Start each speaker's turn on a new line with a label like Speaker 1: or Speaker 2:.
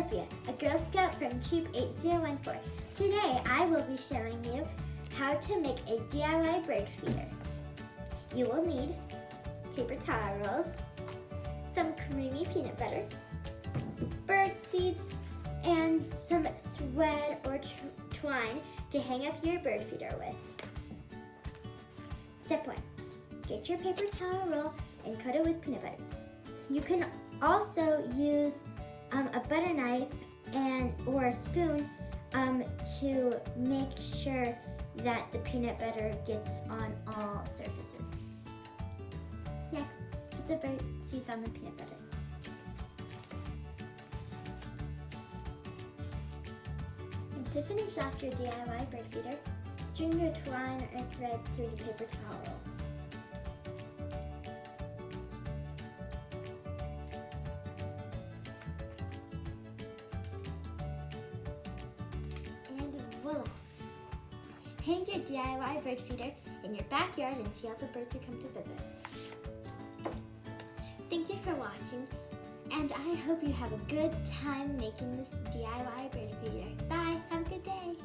Speaker 1: Sophia, a Girl Scout from Troop 8014. Today I will be showing you how to make a DIY bird feeder. You will need paper towel rolls, some creamy peanut butter, bird seeds, and some thread or twine to hang up your bird feeder with. Step 1. Get your paper towel roll and coat it with peanut butter. You can also use a butter knife or a spoon to make sure that the peanut butter gets on all surfaces. Next, put the bird seeds on the peanut butter. And to finish off your DIY bird feeder, string your twine or thread through the paper towel roll. Voila! Hang your DIY bird feeder in your backyard and see all the birds who come to visit. Thank you for watching, and I hope you have a good time making this DIY bird feeder. Bye! Have a good day!